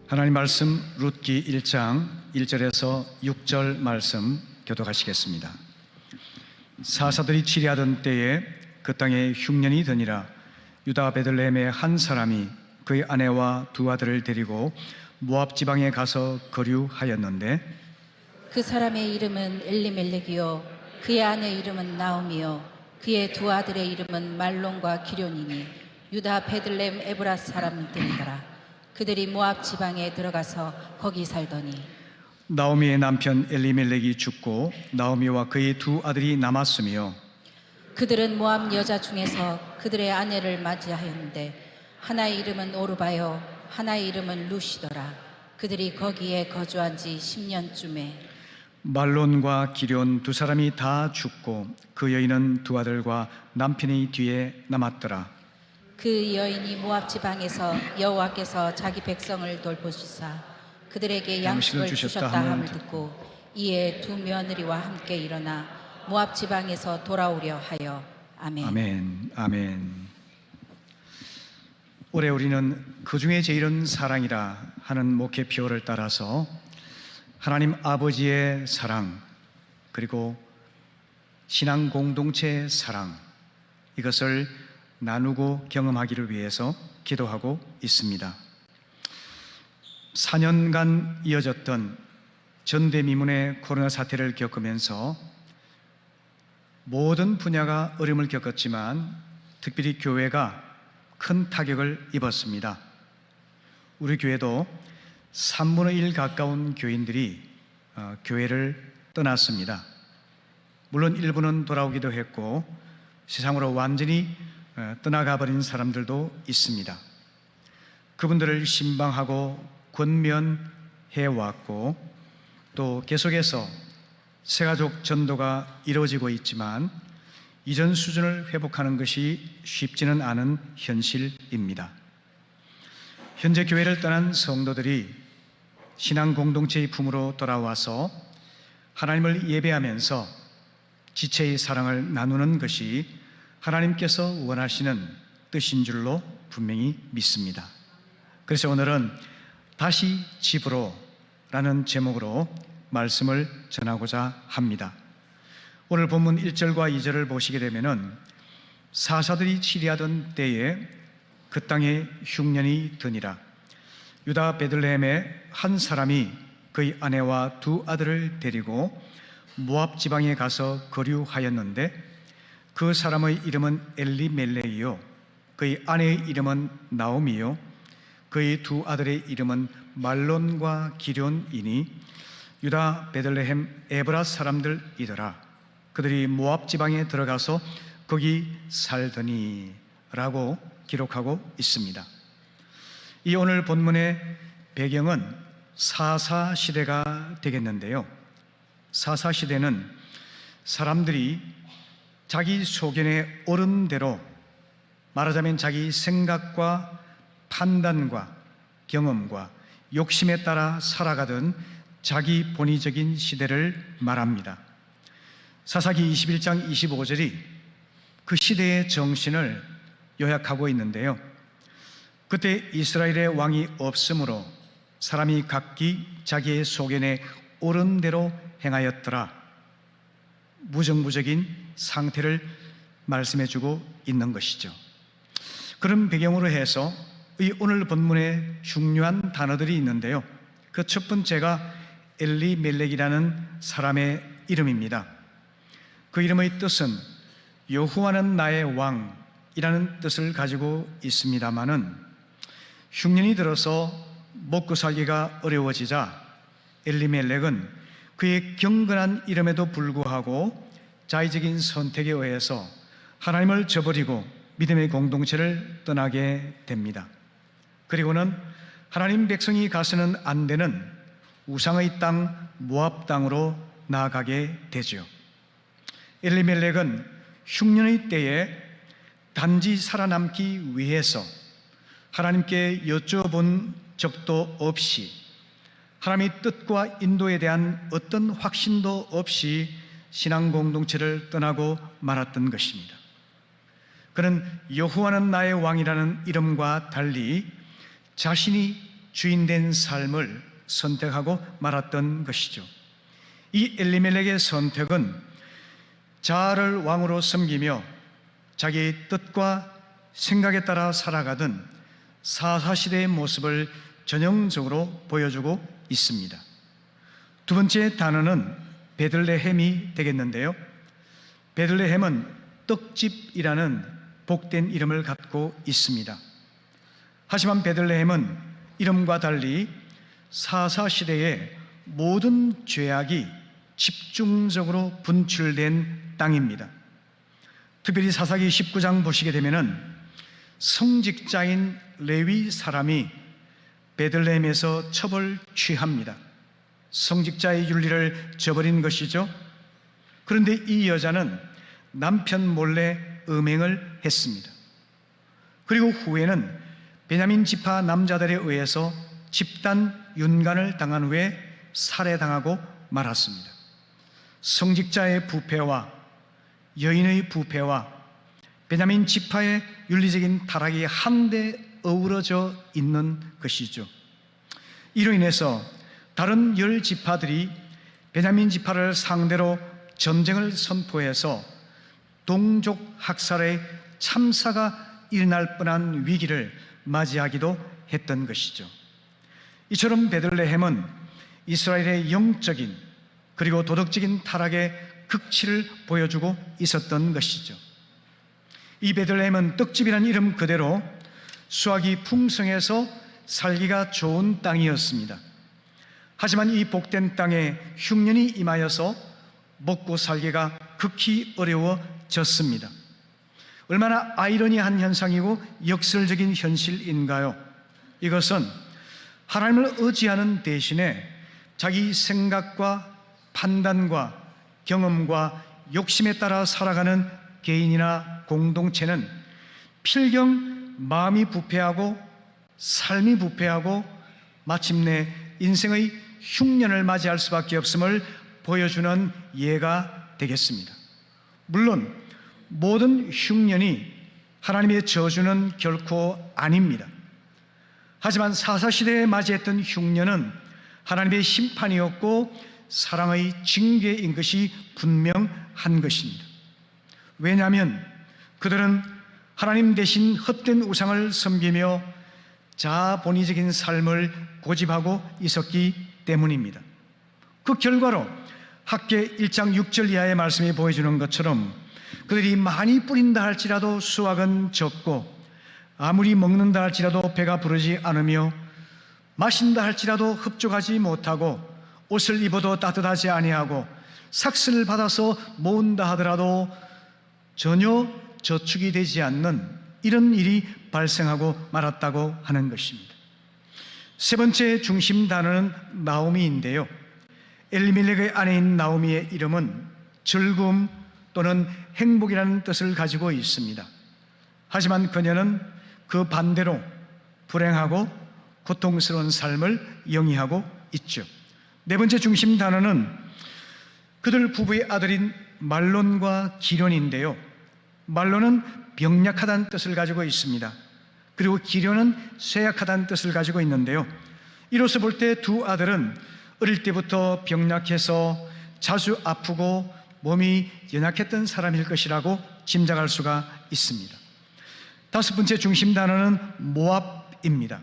하나님 말씀 룻기 1장 1절에서 6절 말씀 교독하시겠습니다. 사사들이 치리하던 때에 그 땅에 흉년이 드니라. 유다 베들레헴의 한 사람이 그의 아내와 두 아들을 데리고 모압 지방에 가서 거류하였는데 그 사람의 이름은 엘리멜렉이요 그의 아내 이름은 나오미요 그의 두 아들의 이름은 말론과 기럯이니 유다 베들레헴 에브라 사람들이더라. 그들이 모압 지방에 들어가서 거기 살더니 나오미의 남편 엘리멜렉이 죽고 나오미와 그의 두 아들이 남았으며 그들은 모압 여자 중에서 그들의 아내를 맞이하였는데 하나의 이름은 오르바요 하나의 이름은 루시더라. 그들이 거기에 거주한 지 10년쯤에 말론과 기럯 두 사람이 다 죽고 그 여인은 두 아들과 남편이 뒤에 남았더라. 그 여인이 모압 지방에서 여호와께서 자기 백성을 돌보시사 그들에게 양식을 주셨다 함을 듣고 이에 두 며느리와 함께 일어나 모압 지방에서 돌아오려 하여. 아멘. 아멘. 아멘. 올해 우리는 그 중에 제일은 사랑이라 하는 목회표를 따라서 하나님 아버지의 사랑 그리고 신앙 공동체의 사랑 이것을 나누고 경험하기를 위해서 기도하고 있습니다. 4년간 이어졌던 전대미문의 코로나 사태를 겪으면서 모든 분야가 어려움을 겪었지만 특별히 교회가 큰 타격을 입었습니다. 우리 교회도 3분의 1 가까운 교인들이 교회를 떠났습니다. 물론 일부는 돌아오기도 했고 세상으로 완전히 떠나가 버린 사람들도 있습니다. 그분들을 신방하고 권면해 왔고 또 계속해서 새가족 전도가 이루어지고 있지만 이전 수준을 회복하는 것이 쉽지는 않은 현실입니다. 현재 교회를 떠난 성도들이 신앙 공동체의 품으로 돌아와서 하나님을 예배하면서 지체의 사랑을 나누는 것이 하나님께서 원하시는 뜻인 줄로 분명히 믿습니다. 그래서 오늘은 다시 집으로 라는 제목으로 말씀을 전하고자 합니다. 오늘 본문 1절과 2절을 보시게 되면은 사사들이 치리하던 때에 그 땅에 흉년이 드니라. 유다 베들레헴의 한 사람이 그의 아내와 두 아들을 데리고 모압 지방에 가서 거류하였는데 그 사람의 이름은 엘리멜렉이요 그의 아내의 이름은 나오미요 그의 두 아들의 이름은 말론과 기럯이니 유다 베들레헴 에브라 사람들이더라. 그들이 모압 지방에 들어가서 거기 살더니 라고 기록하고 있습니다. 이 오늘 본문의 배경은 사사시대가 되겠는데요. 사사시대는 사람들이 자기 소견에 옳은 대로 말하자면 자기 생각과 판단과 경험과 욕심에 따라 살아가던 자기 본의적인 시대를 말합니다. 사사기 21장 25절이 그 시대의 정신을 요약하고 있는데요. 그때 이스라엘의 왕이 없으므로 사람이 각기 자기의 소견에 옳은 대로 행하였더라. 무정부적인 상태를 말씀해주고 있는 것이죠. 그런 배경으로 해서 이 오늘 본문에 중요한 단어들이 있는데요. 그 첫 번째가 엘리멜렉이라는 사람의 이름입니다. 그 이름의 뜻은 여호와는 나의 왕이라는 뜻을 가지고 있습니다마는 흉년이 들어서 먹고 살기가 어려워지자 엘리멜렉은 그의 경건한 이름에도 불구하고 자의적인 선택에 의해서 하나님을 저버리고 믿음의 공동체를 떠나게 됩니다. 그리고는 하나님 백성이 가서는 안 되는 우상의 땅 모압 땅으로 나아가게 되죠. 엘리멜렉은 흉년의 때에 단지 살아남기 위해서 하나님께 여쭤본 적도 없이 하나님의 뜻과 인도에 대한 어떤 확신도 없이 신앙 공동체를 떠나고 말았던 것입니다. 그는 여호와는 나의 왕이라는 이름과 달리 자신이 주인된 삶을 선택하고 말았던 것이죠. 이 엘리멜렉의 선택은 자아를 왕으로 섬기며 자기의 뜻과 생각에 따라 살아가던 사사시대의 모습을 전형적으로 보여주고 있습니다. 두 번째 단어는 베들레헴이 되겠는데요. 베들레헴은 떡집이라는 복된 이름을 갖고 있습니다. 하지만 베들레헴은 이름과 달리 사사시대의 모든 죄악이 집중적으로 분출된 땅입니다. 특별히 사사기 19장 보시게 되면은 성직자인 레위 사람이 베들레헴에서 첩을 취합니다. 성직자의 윤리를 저버린 것이죠. 그런데 이 여자는 남편 몰래 음행을 했습니다. 그리고 후에는 베냐민 지파 남자들에 의해서 집단 윤간을 당한 후에 살해당하고 말았습니다. 성직자의 부패와 여인의 부패와 베냐민 지파의 윤리적인 타락이 한데 어우러져 있는 것이죠. 이로 인해서 다른 10지파들이 베냐민 지파를 상대로 전쟁을 선포해서 동족 학살의 참사가 일어날 뻔한 위기를 맞이하기도 했던 것이죠. 이처럼 베들레헴은 이스라엘의 영적인 그리고 도덕적인 타락의 극치를 보여주고 있었던 것이죠. 이 베들레헴은 떡집이라는 이름 그대로 수확이 풍성해서 살기가 좋은 땅이었습니다. 하지만 이 복된 땅에 흉년이 임하여서 먹고 살기가 극히 어려워졌습니다. 얼마나 아이러니한 현상이고 역설적인 현실인가요? 이것은 하나님을 의지하는 대신에 자기 생각과 판단과 경험과 욕심에 따라 살아가는 개인이나 공동체는 필경 마음이 부패하고 삶이 부패하고 마침내 인생의 흉년을 맞이할 수밖에 없음을 보여주는 예가 되겠습니다. 물론 모든 흉년이 하나님의 저주는 결코 아닙니다. 하지만 사사시대에 맞이했던 흉년은 하나님의 심판이었고 사랑의 징계인 것이 분명한 것입니다. 왜냐하면 그들은 하나님 대신 헛된 우상을 섬기며 자본의적인 삶을 고집하고 있었기 때문입니다. 그 결과로 학개 1장 6절 이하의 말씀이 보여주는 것처럼 그들이 많이 뿌린다 할지라도 수확은 적고 아무리 먹는다 할지라도 배가 부르지 않으며 마신다 할지라도 흡족하지 못하고 옷을 입어도 따뜻하지 아니하고 삭슬을 받아서 모은다 하더라도 전혀 저축이 되지 않는 이런 일이 발생하고 말았다고 하는 것입니다. 세 번째 중심 단어는 나오미인데요. 엘리멜렉의 아내인 나오미의 이름은 즐거움 또는 행복이라는 뜻을 가지고 있습니다. 하지만 그녀는 그 반대로 불행하고 고통스러운 삶을 영위하고 있죠. 네 번째 중심 단어는 그들 부부의 아들인 말론과 기련인데요. 말론은 병약하다는 뜻을 가지고 있습니다. 그리고 기련은 쇠약하다는 뜻을 가지고 있는데요. 이로써 볼 때 두 아들은 어릴 때부터 병약해서 자주 아프고 몸이 연약했던 사람일 것이라고 짐작할 수가 있습니다. 다섯 번째 중심 단어는 모압입니다.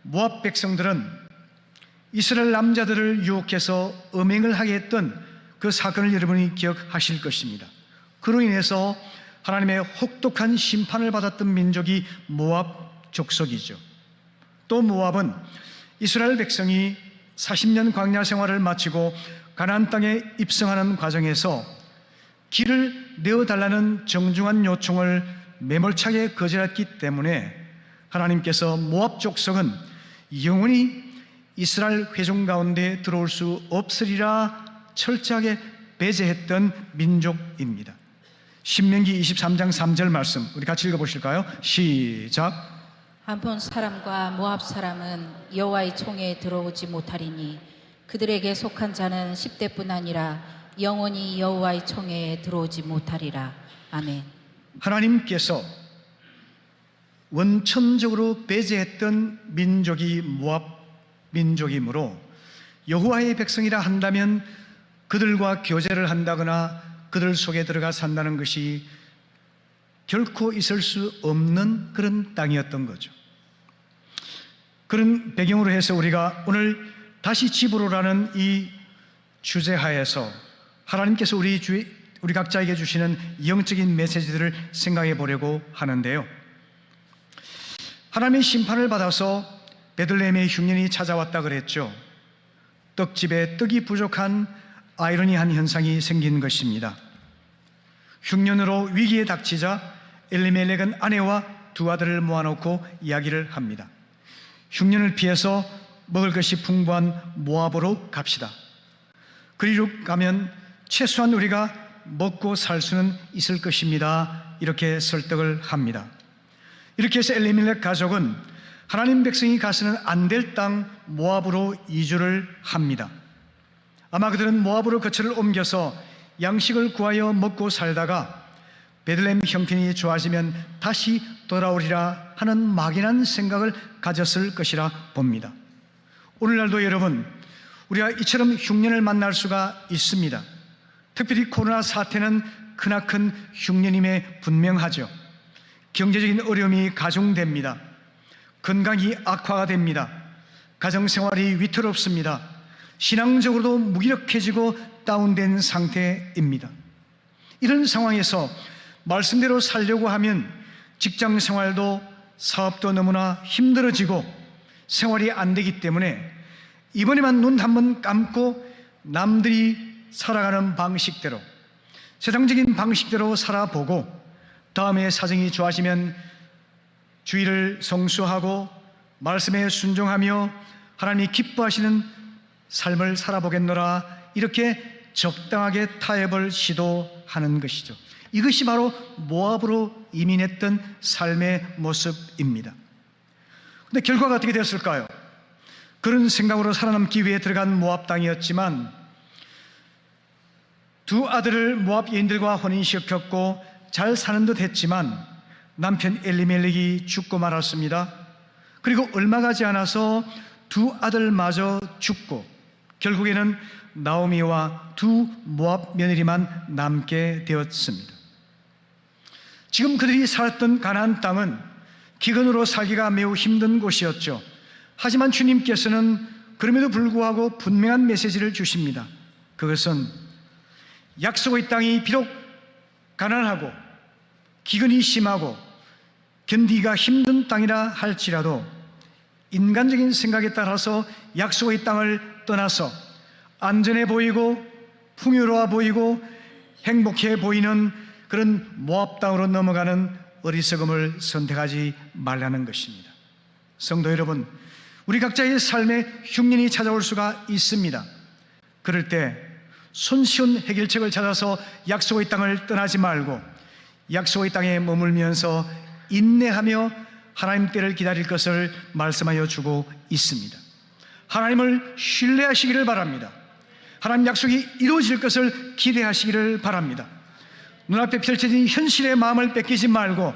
모압 백성들은 이스라엘 남자들을 유혹해서 음행을 하게 했던 그 사건을 여러분이 기억하실 것입니다. 그로 인해서 하나님의 혹독한 심판을 받았던 민족이 모압 족속이죠. 또 모압은 이스라엘 백성이 40년 광야 생활을 마치고 가나안 땅에 입성하는 과정에서 길을 내어달라는 정중한 요청을 매몰차게 거절했기 때문에 하나님께서 모압 족속은 영원히 이스라엘 회중 가운데 들어올 수 없으리라 철저하게 배제했던 민족입니다. 신명기 23장 3절 말씀 우리 같이 읽어보실까요? 시작. 암몬 사람과 모압 사람은 여호와의 총에 들어오지 못하리니 그들에게 속한 자는 10대뿐 아니라 영원히 여호와의 총에 들어오지 못하리라. 아멘. 하나님께서 원천적으로 배제했던 민족이 모압 민족이므로 여호와의 백성이라 한다면 그들과 교제를 한다거나 그들 속에 들어가 산다는 것이 결코 있을 수 없는 그런 땅이었던 거죠. 그런 배경으로 해서 우리가 오늘 다시 집으로라는 이 주제하에서 하나님께서 우리 각자에게 주시는 영적인 메시지들을 생각해 보려고 하는데요. 하나님의 심판을 받아서 베들레헴의 흉년이 찾아왔다 그랬죠. 떡집에 떡이 부족한 아이러니한 현상이 생긴 것입니다. 흉년으로 위기에 닥치자 엘리멜렉은 아내와 두 아들을 모아놓고 이야기를 합니다. 흉년을 피해서 먹을 것이 풍부한 모압으로 갑시다. 그리로 가면 최소한 우리가 먹고 살 수는 있을 것입니다. 이렇게 설득을 합니다. 이렇게 해서 엘리멜렉 가족은 하나님 백성이 가서는 안 될 땅 모압으로 이주를 합니다. 아마 그들은 모압으로 거처를 옮겨서 양식을 구하여 먹고 살다가 베들레헴 형편이 좋아지면 다시 돌아오리라 하는 막연한 생각을 가졌을 것이라 봅니다. 오늘날도 여러분, 우리가 이처럼 흉년을 만날 수가 있습니다. 특별히 코로나 사태는 크나큰 흉년임에 분명하죠. 경제적인 어려움이 가중됩니다. 건강이 악화가 됩니다. 가정생활이 위태롭습니다. 신앙적으로도 무기력해지고 다운된 상태입니다. 이런 상황에서 말씀대로 살려고 하면 직장생활도 사업도 너무나 힘들어지고 생활이 안 되기 때문에 이번에만 눈 한번 감고 남들이 살아가는 방식대로, 세상적인 방식대로 살아보고 다음에 사정이 좋아지면 주의를 성수하고 말씀에 순종하며 하나님이 기뻐하시는 삶을 살아보겠노라, 이렇게 적당하게 타협을 시도하는 것이죠. 이것이 바로 모압으로 이민했던 삶의 모습입니다. 그런데 결과가 어떻게 되었을까요? 그런 생각으로 살아남기 위해 들어간 모압 땅이었지만 두 아들을 모압 여인들과 혼인시켰고 잘 사는 듯 했지만 남편 엘리멜렉이 죽고 말았습니다. 그리고 얼마 가지 않아서 두 아들마저 죽고 결국에는 나오미와 두 모압 며느리만 남게 되었습니다. 지금 그들이 살았던 가나안 땅은 기근으로 살기가 매우 힘든 곳이었죠. 하지만 주님께서는 그럼에도 불구하고 분명한 메시지를 주십니다. 그것은 약속의 땅이 비록 가난하고 기근이 심하고 견디기가 힘든 땅이라 할지라도 인간적인 생각에 따라서 약속의 땅을 떠나서 안전해 보이고 풍요로워 보이고 행복해 보이는 그런 모압 땅으로 넘어가는 어리석음을 선택하지 말라는 것입니다. 성도 여러분, 우리 각자의 삶에 흉년이 찾아올 수가 있습니다. 그럴 때 손쉬운 해결책을 찾아서 약속의 땅을 떠나지 말고 약속의 땅에 머물면서 인내하며 하나님 때를 기다릴 것을 말씀하여 주고 있습니다. 하나님을 신뢰하시기를 바랍니다. 하나님 약속이 이루어질 것을 기대하시기를 바랍니다. 눈앞에 펼쳐진 현실의 마음을 뺏기지 말고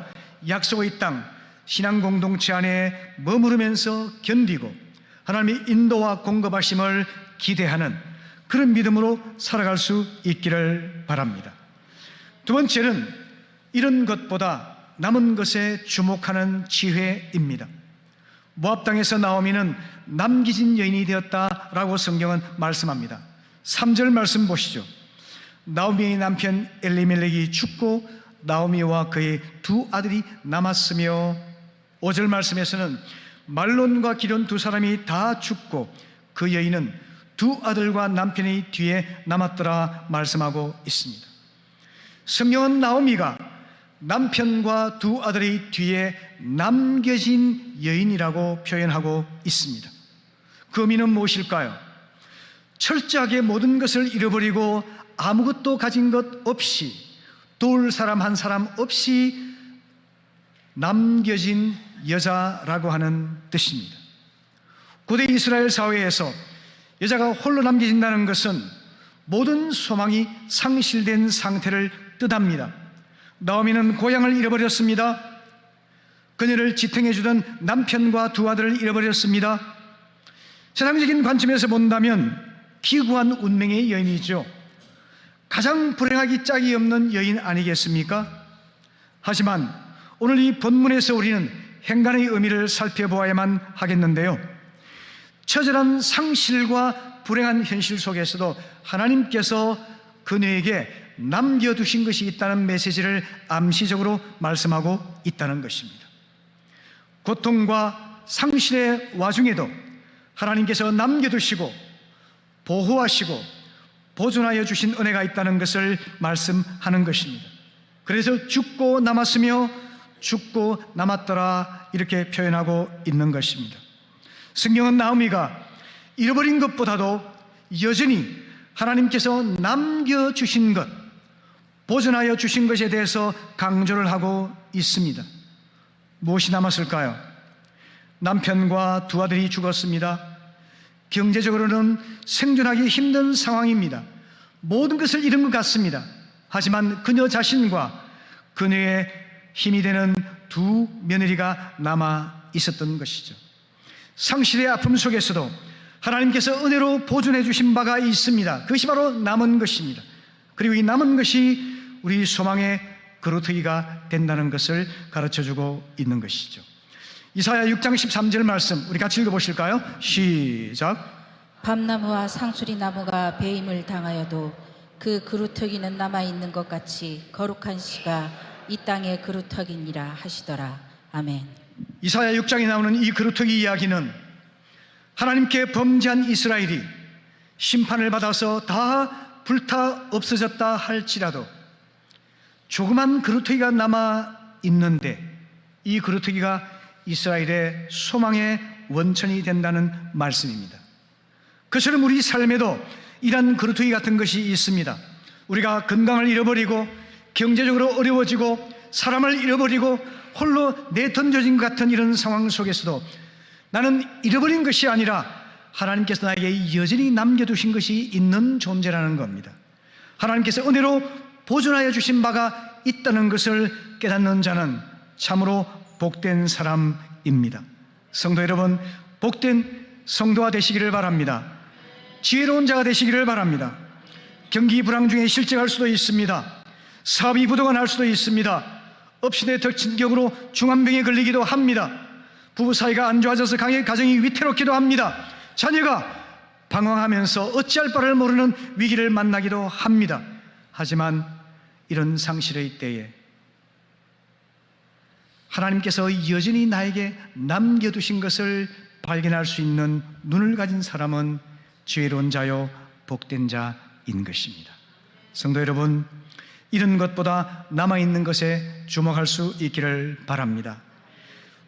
약속의 땅, 신앙 공동체 안에 머무르면서 견디고 하나님의 인도와 공급하심을 기대하는 그런 믿음으로 살아갈 수 있기를 바랍니다. 두 번째는 이런 것보다 남은 것에 주목하는 지혜입니다. 모압 땅에서 나오미는 남기진 여인이 되었다라고 성경은 말씀합니다. 3절 말씀 보시죠. 나오미의 남편 엘리멜렉이 죽고 나오미와 그의 두 아들이 남았으며 5절 말씀에서는 말론과 기럨 두 사람이 다 죽고 그 여인은 두 아들과 남편의 뒤에 남았더라 말씀하고 있습니다. 성경은 나오미가 남편과 두 아들의 뒤에 남겨진 여인이라고 표현하고 있습니다. 그 의미는 무엇일까요? 철저하게 모든 것을 잃어버리고 아무것도 가진 것 없이 도울 사람 한 사람 없이 남겨진 여자라고 하는 뜻입니다. 고대 이스라엘 사회에서 여자가 홀로 남겨진다는 것은 모든 소망이 상실된 상태를 뜻합니다. 나오미는 고향을 잃어버렸습니다. 그녀를 지탱해 주던 남편과 두 아들을 잃어버렸습니다. 세상적인 관점에서 본다면 기구한 운명의 여인이죠. 가장 불행하기 짝이 없는 여인 아니겠습니까? 하지만 오늘 이 본문에서 우리는 행간의 의미를 살펴보아야만 하겠는데요. 처절한 상실과 불행한 현실 속에서도 하나님께서 그녀에게 남겨두신 것이 있다는 메시지를 암시적으로 말씀하고 있다는 것입니다. 고통과 상실의 와중에도 하나님께서 남겨두시고 보호하시고 보존하여 주신 은혜가 있다는 것을 말씀하는 것입니다. 그래서 죽고 남았으며 죽고 남았더라 이렇게 표현하고 있는 것입니다. 성경은 나오미가 잃어버린 것보다도 여전히 하나님께서 남겨주신 것, 보존하여 주신 것에 대해서 강조를 하고 있습니다. 무엇이 남았을까요? 남편과 두 아들이 죽었습니다. 경제적으로는 생존하기 힘든 상황입니다. 모든 것을 잃은 것 같습니다. 하지만 그녀 자신과 그녀의 힘이 되는 두 며느리가 남아 있었던 것이죠. 상실의 아픔 속에서도 하나님께서 은혜로 보존해 주신 바가 있습니다. 그것이 바로 남은 것입니다. 그리고 이 남은 것이 우리 소망의 그루터기가 된다는 것을 가르쳐주고 있는 것이죠. 이사야 6장 13절 말씀 우리 같이 읽어보실까요? 시작. 밤나무와 상수리 나무가 배임을 당하여도 그 그루터기는 남아있는 것 같이 거룩한 시가 이 땅의 그루터기니라 하시더라. 아멘. 이사야 6장에 나오는 이 그루터기 이야기는 하나님께 범죄한 이스라엘이 심판을 받아서 다 불타 없어졌다 할지라도 조그만 그루터기가 남아 있는데 이 그루터기가 이스라엘의 소망의 원천이 된다는 말씀입니다. 그처럼 우리 삶에도 이런 그루터기 같은 것이 있습니다. 우리가 건강을 잃어버리고 경제적으로 어려워지고 사람을 잃어버리고 홀로 내던져진 것 같은 이런 상황 속에서도 나는 잃어버린 것이 아니라 하나님께서 나에게 여전히 남겨두신 것이 있는 존재라는 겁니다. 하나님께서 은혜로 보존하여 주신 바가 있다는 것을 깨닫는 자는 참으로 복된 사람입니다. 성도 여러분, 복된 성도가 되시기를 바랍니다. 지혜로운 자가 되시기를 바랍니다. 경기 불황 중에 실직할 수도 있습니다. 사업이 부도가 날 수도 있습니다. 업신의 덕친격으로 중환병에 걸리기도 합니다. 부부 사이가 안 좋아져서 가정이 위태롭기도 합니다. 자녀가 방황하면서 어찌할 바를 모르는 위기를 만나기도 합니다. 하지만 이런 상실의 때에 하나님께서 여전히 나에게 남겨두신 것을 발견할 수 있는 눈을 가진 사람은 지혜로운 자요 복된 자인 것입니다. 성도 여러분, 이런 것보다 남아있는 것에 주목할 수 있기를 바랍니다.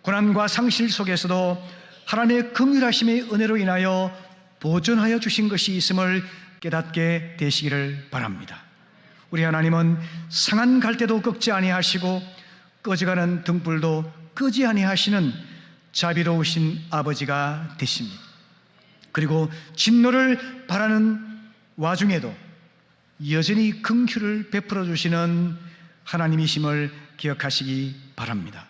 고난과 상실 속에서도 하나님의 긍휼하심의 은혜로 인하여 보존하여 주신 것이 있음을 깨닫게 되시기를 바랍니다. 우리 하나님은 상한 갈대도 꺾지 아니하시고 꺼져가는 등불도 끄지 아니하시는 자비로우신 아버지가 되십니다. 그리고 진노를 바라는 와중에도 여전히 긍휼을 베풀어 주시는 하나님이심을 기억하시기 바랍니다.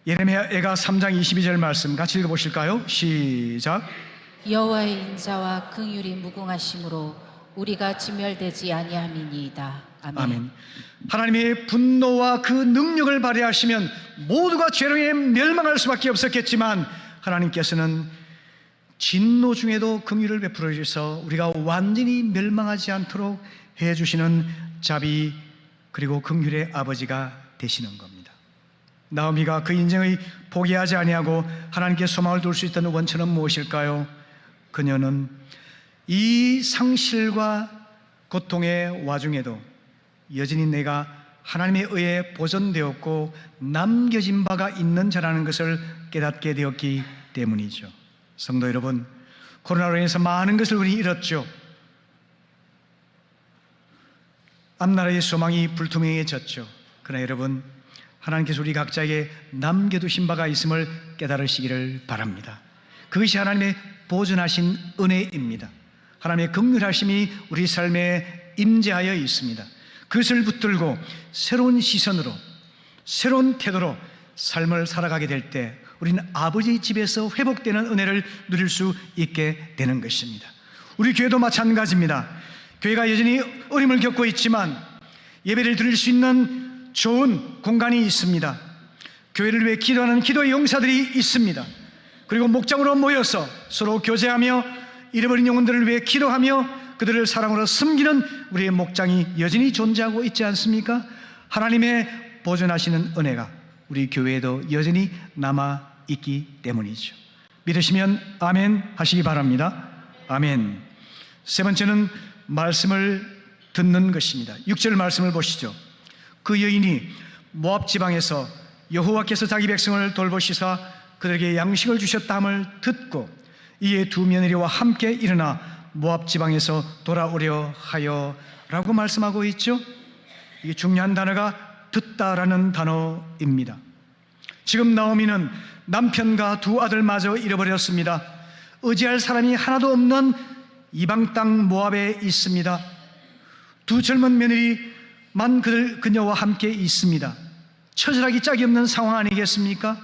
예레미야가 3장 22절 말씀 같이 읽어보실까요? 시작. 여호와의 인자와 긍휼이 무궁하심으로 우리가 진멸되지 아니함이니이다. 아멘. 아멘. 하나님의 분노와 그 능력을 발휘하시면 모두가 죄로 인해 멸망할 수밖에 없었겠지만 하나님께서는 진노 중에도 긍휼을 베풀어 주셔서 우리가 완전히 멸망하지 않도록 해주시는 자비 그리고 긍휼의 아버지가 되시는 겁니다. 나오미가 그 인생의 포기하지 아니하고 하나님께 소망을 둘 수 있던 원천은 무엇일까요? 그녀는 이 상실과 고통의 와중에도 여전히 내가 하나님에 의해 보존되었고 남겨진 바가 있는 자라는 것을 깨닫게 되었기 때문이죠. 성도 여러분, 코로나로 인해서 많은 것을 우리 잃었죠. 앞나라의 소망이 불투명해졌죠. 그러나 여러분, 하나님께서 우리 각자에게 남겨두신 바가 있음을 깨달으시기를 바랍니다. 그것이 하나님의 보존하신 은혜입니다. 하나님의 긍휼하심이 우리 삶에 임재하여 있습니다. 그것을 붙들고 새로운 시선으로, 새로운 태도로 삶을 살아가게 될 때 우리는 아버지의 집에서 회복되는 은혜를 누릴 수 있게 되는 것입니다. 우리 교회도 마찬가지입니다. 교회가 여전히 어려움을 겪고 있지만 예배를 드릴 수 있는 좋은 공간이 있습니다. 교회를 위해 기도하는 기도의 용사들이 있습니다. 그리고 목장으로 모여서 서로 교제하며 잃어버린 영혼들을 위해 기도하며 그들을 사랑으로 섬기는 우리의 목장이 여전히 존재하고 있지 않습니까? 하나님의 보존하시는 은혜가 우리 교회에도 여전히 남아있기 때문이죠. 믿으시면 아멘 하시기 바랍니다. 아멘. 세 번째는 말씀을 듣는 것입니다. 6절 말씀을 보시죠. 그 여인이 모압 지방에서 여호와께서 자기 백성을 돌보시사 그들에게 양식을 주셨다 함을 듣고 이에 두 며느리와 함께 일어나 모압 지방에서 돌아오려 하여 라고 말씀하고 있죠. 이게 중요한 단어가 듣다라는 단어입니다. 지금 나오미는 남편과 두 아들마저 잃어버렸습니다. 의지할 사람이 하나도 없는 이방 땅 모압에 있습니다. 두 젊은 며느리만 그녀와 함께 있습니다. 처절하기 짝이 없는 상황 아니겠습니까?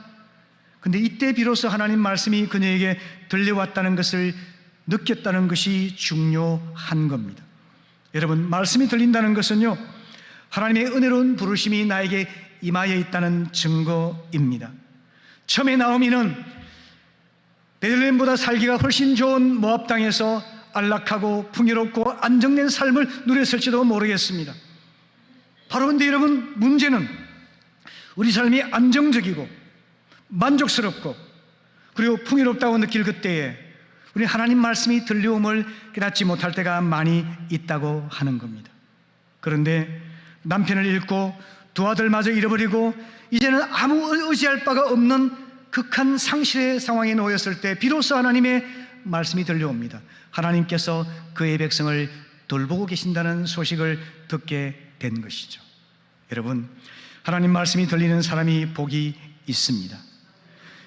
근데 이때 비로소 하나님 말씀이 그녀에게 들려왔다는 것을 느꼈다는 것이 중요한 겁니다. 여러분, 말씀이 들린다는 것은요, 하나님의 은혜로운 부르심이 나에게 임하여 있다는 증거입니다. 처음에 나오미는 베들레헴보다 살기가 훨씬 좋은 모압 땅에서 안락하고 풍요롭고 안정된 삶을 누렸을지도 모르겠습니다. 바로 근데 여러분, 문제는 우리 삶이 안정적이고 만족스럽고 그리고 풍요롭다고 느낄 그때에 우리 하나님 말씀이 들려옴을 깨닫지 못할 때가 많이 있다고 하는 겁니다. 그런데 남편을 잃고 두 아들마저 잃어버리고 이제는 아무 의지할 바가 없는 극한 상실의 상황에 놓였을 때 비로소 하나님의 말씀이 들려옵니다. 하나님께서 그의 백성을 돌보고 계신다는 소식을 듣게 된 것이죠. 여러분, 하나님 말씀이 들리는 사람이 복이 있습니다.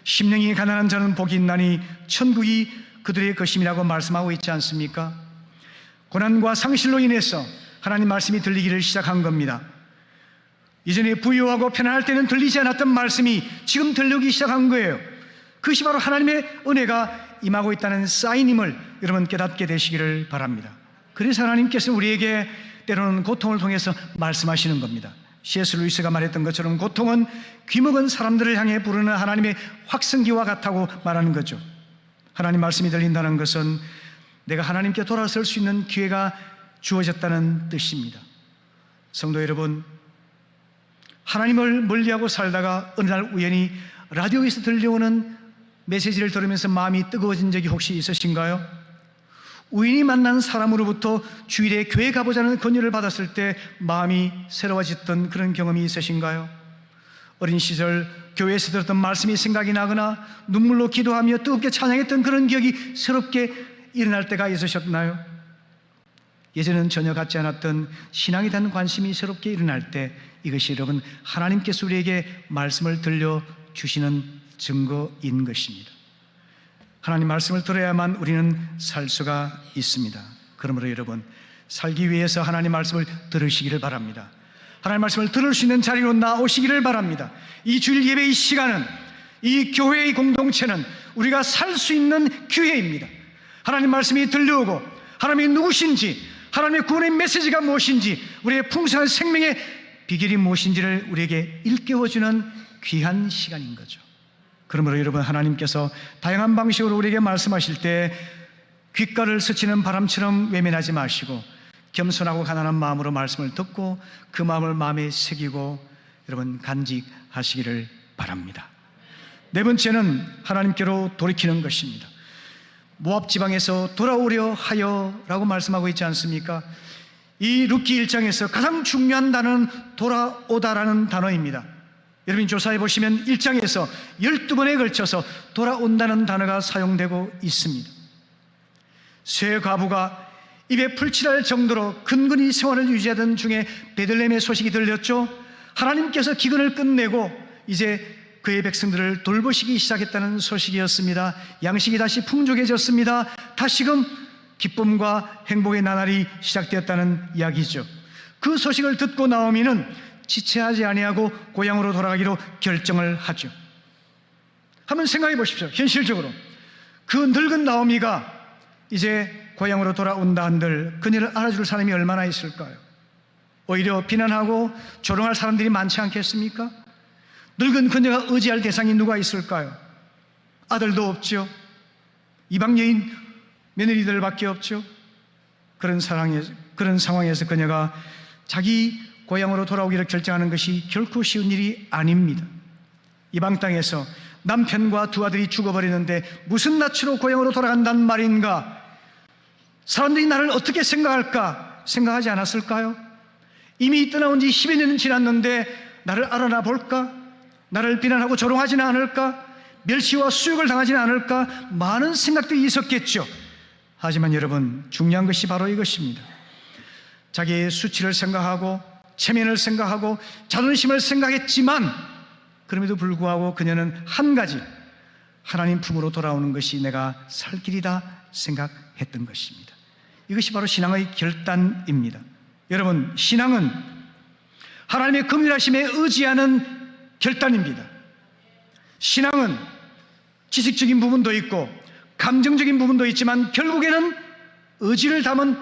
심령이 가난한 자는 복이 있나니 천국이 그들의 것임이라고 말씀하고 있지 않습니까? 고난과 상실로 인해서 하나님 말씀이 들리기를 시작한 겁니다. 이전에 부유하고 편안할 때는 들리지 않았던 말씀이 지금 들리기 시작한 거예요. 그것이 바로 하나님의 은혜가 임하고 있다는 사인임을 여러분 깨닫게 되시기를 바랍니다. 그래서 하나님께서 우리에게 때로는 고통을 통해서 말씀하시는 겁니다. C.S. 루이스가 말했던 것처럼 고통은 귀먹은 사람들을 향해 부르는 하나님의 확성기와 같다고 말하는 거죠. 하나님 말씀이 들린다는 것은 내가 하나님께 돌아설 수 있는 기회가 주어졌다는 뜻입니다. 성도 여러분, 하나님을 멀리하고 살다가 어느 날 우연히 라디오에서 들려오는 메시지를 들으면서 마음이 뜨거워진 적이 혹시 있으신가요? 우연히 만난 사람으로부터 주일에 교회 가보자는 권유를 받았을 때 마음이 새로워졌던 그런 경험이 있으신가요? 어린 시절 교회에서 들었던 말씀이 생각이 나거나 눈물로 기도하며 뜨겁게 찬양했던 그런 기억이 새롭게 일어날 때가 있으셨나요? 예전엔 전혀 갖지 않았던 신앙에 대한 관심이 새롭게 일어날 때 이것이 여러분 하나님께서 우리에게 말씀을 들려주시는 증거인 것입니다. 하나님 말씀을 들어야만 우리는 살 수가 있습니다. 그러므로 여러분, 살기 위해서 하나님 말씀을 들으시기를 바랍니다. 하나님 말씀을 들을 수 있는 자리로 나오시기를 바랍니다. 이 주일 예배의 시간은, 이 교회의 공동체는 우리가 살 수 있는 기회입니다. 하나님 말씀이 들려오고 하나님이 누구신지, 하나님의 구원의 메시지가 무엇인지, 우리의 풍성한 생명의 비결이 무엇인지를 우리에게 일깨워주는 귀한 시간인 거죠. 그러므로 여러분, 하나님께서 다양한 방식으로 우리에게 말씀하실 때 귓가를 스치는 바람처럼 외면하지 마시고 겸손하고 가난한 마음으로 말씀을 듣고 그 마음을 마음에 새기고 여러분 간직하시기를 바랍니다. 네 번째는 하나님께로 돌이키는 것입니다. 모압 지방에서 돌아오려 하여 라고 말씀하고 있지 않습니까? 이 룻기 1장에서 가장 중요한 단어는 돌아오다라는 단어입니다. 여러분 조사해 보시면 1장에서 12번에 걸쳐서 돌아온다는 단어가 사용되고 있습니다. 쇠 과부가 입에 풀칠할 정도로 근근히 생활을 유지하던 중에 베들레헴의 소식이 들렸죠. 하나님께서 기근을 끝내고 이제 그의 백성들을 돌보시기 시작했다는 소식이었습니다. 양식이 다시 풍족해졌습니다. 다시금 기쁨과 행복의 나날이 시작되었다는 이야기죠. 그 소식을 듣고 나오미는 지체하지 아니하고 고향으로 돌아가기로 결정을 하죠. 한번 생각해 보십시오. 현실적으로 그 늙은 나오미가 이제 고향으로 돌아온다 한들 그녀를 알아줄 사람이 얼마나 있을까요? 오히려 비난하고 조롱할 사람들이 많지 않겠습니까? 늙은 그녀가 의지할 대상이 누가 있을까요? 아들도 없죠. 이방 여인 며느리들밖에 없죠. 그런 상황에서 그녀가 자기 고향으로 돌아오기를 결정하는 것이 결코 쉬운 일이 아닙니다. 이방 땅에서 남편과 두 아들이 죽어버리는데 무슨 낯으로 고향으로 돌아간단 말인가? 사람들이 나를 어떻게 생각할까? 생각하지 않았을까요? 이미 떠나온 지 10여 년은 지났는데 나를 알아나 볼까? 나를 비난하고 조롱하지는 않을까? 멸시와 수욕을 당하지는 않을까? 많은 생각들이 있었겠죠. 하지만 여러분, 중요한 것이 바로 이것입니다. 자기의 수치를 생각하고 체면을 생각하고 자존심을 생각했지만 그럼에도 불구하고 그녀는 한 가지, 하나님 품으로 돌아오는 것이 내가 살 길이다 생각했던 것입니다. 이것이 바로 신앙의 결단입니다. 여러분, 신앙은 하나님의 긍휼하심에 의지하는 결단입니다. 신앙은 지식적인 부분도 있고 감정적인 부분도 있지만 결국에는 의지를 담은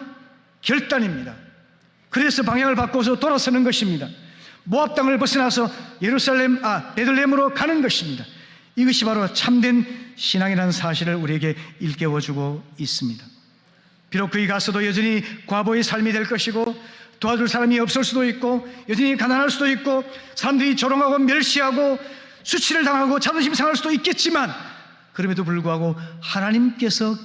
결단입니다. 그래서 방향을 바꿔서 돌아서는 것입니다. 모압 땅을 벗어나서 베들레헴으로 가는 것입니다. 이것이 바로 참된 신앙이라는 사실을 우리에게 일깨워주고 있습니다. 비록 그에 가서도 여전히 과부의 삶이 될 것이고 도와줄 사람이 없을 수도 있고 여전히 가난할 수도 있고 사람들이 조롱하고 멸시하고 수치를 당하고 자존심 상할 수도 있겠지만 그럼에도 불구하고 하나님께서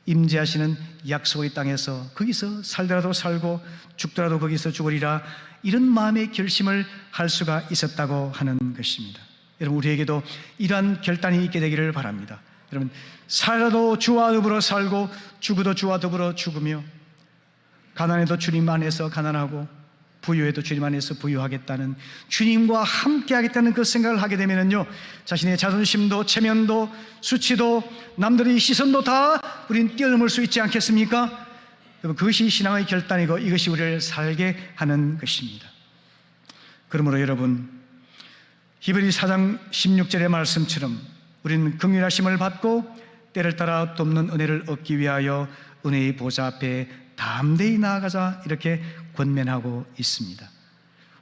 임재하시는 약속의 땅에서 거기서 살더라도 살고 죽더라도 거기서 죽으리라, 이런 마음의 결심을 할 수가 있었다고 하는 것입니다. 여러분, 우리에게도 이러한 결단이 있게 되기를 바랍니다. 여러분, 살아도 주와 더불어 살고 죽어도 주와 더불어 죽으며 가난해도 주님 안에서 가난하고 부유해도 주님 안에서 부유하겠다는, 주님과 함께 하겠다는 그 생각을 하게 되면요, 자신의 자존심도 체면도 수치도 남들의 시선도 다 우린 뛰어넘을 수 있지 않겠습니까? 여러분, 그것이 신앙의 결단이고 이것이 우리를 살게 하는 것입니다. 그러므로 여러분, 히브리 4장 16절의 말씀처럼 우리는 긍휼하심을 받고 때를 따라 돕는 은혜를 얻기 위하여 은혜의 보좌 앞에 담대히 나아가자, 이렇게 권면하고 있습니다.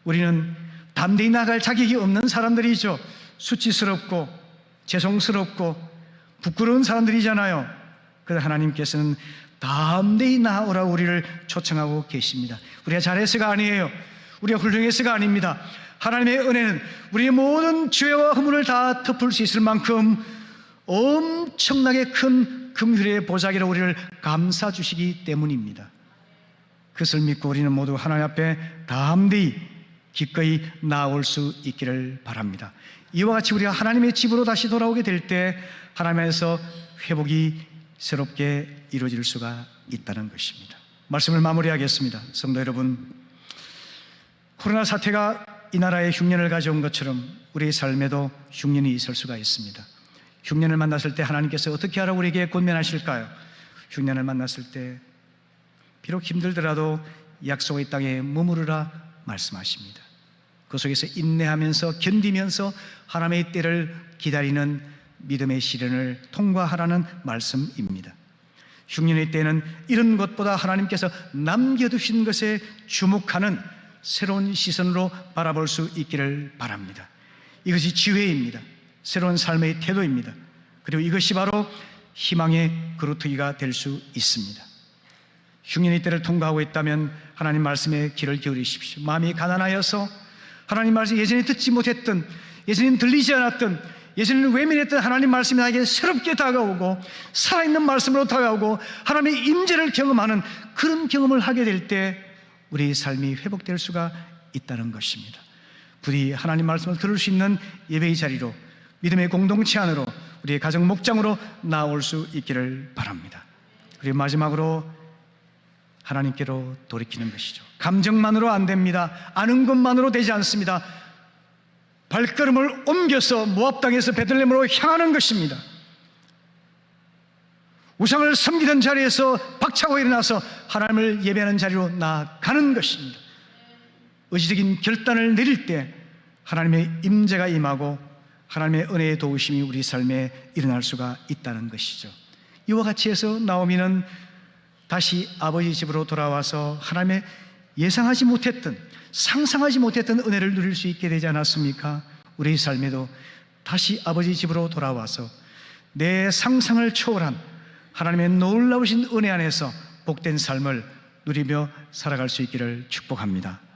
우리는 담대히 나아갈 자격이 없는 사람들이죠. 수치스럽고 죄송스럽고 부끄러운 사람들이잖아요. 그래서 하나님께서는 담대히 나아오라고 우리를 초청하고 계십니다. 우리가 잘해서가 아니에요. 우리가 훌륭해서가 아닙니다. 하나님의 은혜는 우리의 모든 죄와 허물을 다 덮을 수 있을 만큼 엄청나게 큰 긍휼의 보자기로 우리를 감싸 주시기 때문입니다. 그것을 믿고 우리는 모두 하나님 앞에 담대히 기꺼이 나아올 수 있기를 바랍니다. 이와 같이 우리가 하나님의 집으로 다시 돌아오게 될 때 하나님에서 회복이 새롭게 이루어질 수가 있다는 것입니다. 말씀을 마무리하겠습니다. 성도 여러분, 코로나 사태가 이 나라에 흉년을 가져온 것처럼 우리의 삶에도 흉년이 있을 수가 있습니다. 흉년을 만났을 때 하나님께서 어떻게 하라고 우리에게 권면하실까요? 흉년을 만났을 때 비록 힘들더라도 약속의 땅에 머무르라 말씀하십니다. 그 속에서 인내하면서 견디면서 하나님의 때를 기다리는 믿음의 시련을 통과하라는 말씀입니다. 흉년의 때는 이런 것보다 하나님께서 남겨두신 것에 주목하는 새로운 시선으로 바라볼 수 있기를 바랍니다. 이것이 지혜입니다. 새로운 삶의 태도입니다. 그리고 이것이 바로 희망의 그루터기가 될 수 있습니다. 흉년의 때를 통과하고 있다면 하나님 말씀에 귀를 기울이십시오. 마음이 가난하여서 하나님 말씀, 예전에 듣지 못했던, 예전에는 들리지 않았던, 예전에는 외면했던 하나님 말씀이 나에게 새롭게 다가오고 살아있는 말씀으로 다가오고 하나님의 임재를 경험하는 그런 경험을 하게 될 때 우리의 삶이 회복될 수가 있다는 것입니다. 부디 하나님 말씀을 들을 수 있는 예배의 자리로, 믿음의 공동체 안으로, 우리의 가정 목장으로 나올 수 있기를 바랍니다. 그리고 마지막으로 하나님께로 돌이키는 것이죠. 감정만으로 안 됩니다. 아는 것만으로 되지 않습니다. 발걸음을 옮겨서 모압 땅에서 베들레헴으로 향하는 것입니다. 우상을 섬기던 자리에서 박차고 일어나서 하나님을 예배하는 자리로 나아가는 것입니다. 의지적인 결단을 내릴 때 하나님의 임재가 임하고 하나님의 은혜의 도우심이 우리 삶에 일어날 수가 있다는 것이죠. 이와 같이 해서 나오미는 다시 아버지 집으로 돌아와서 하나님의 예상하지 못했던, 상상하지 못했던 은혜를 누릴 수 있게 되지 않았습니까? 우리 삶에도 다시 아버지 집으로 돌아와서 내 상상을 초월한 하나님의 놀라우신 은혜 안에서 복된 삶을 누리며 살아갈 수 있기를 축복합니다.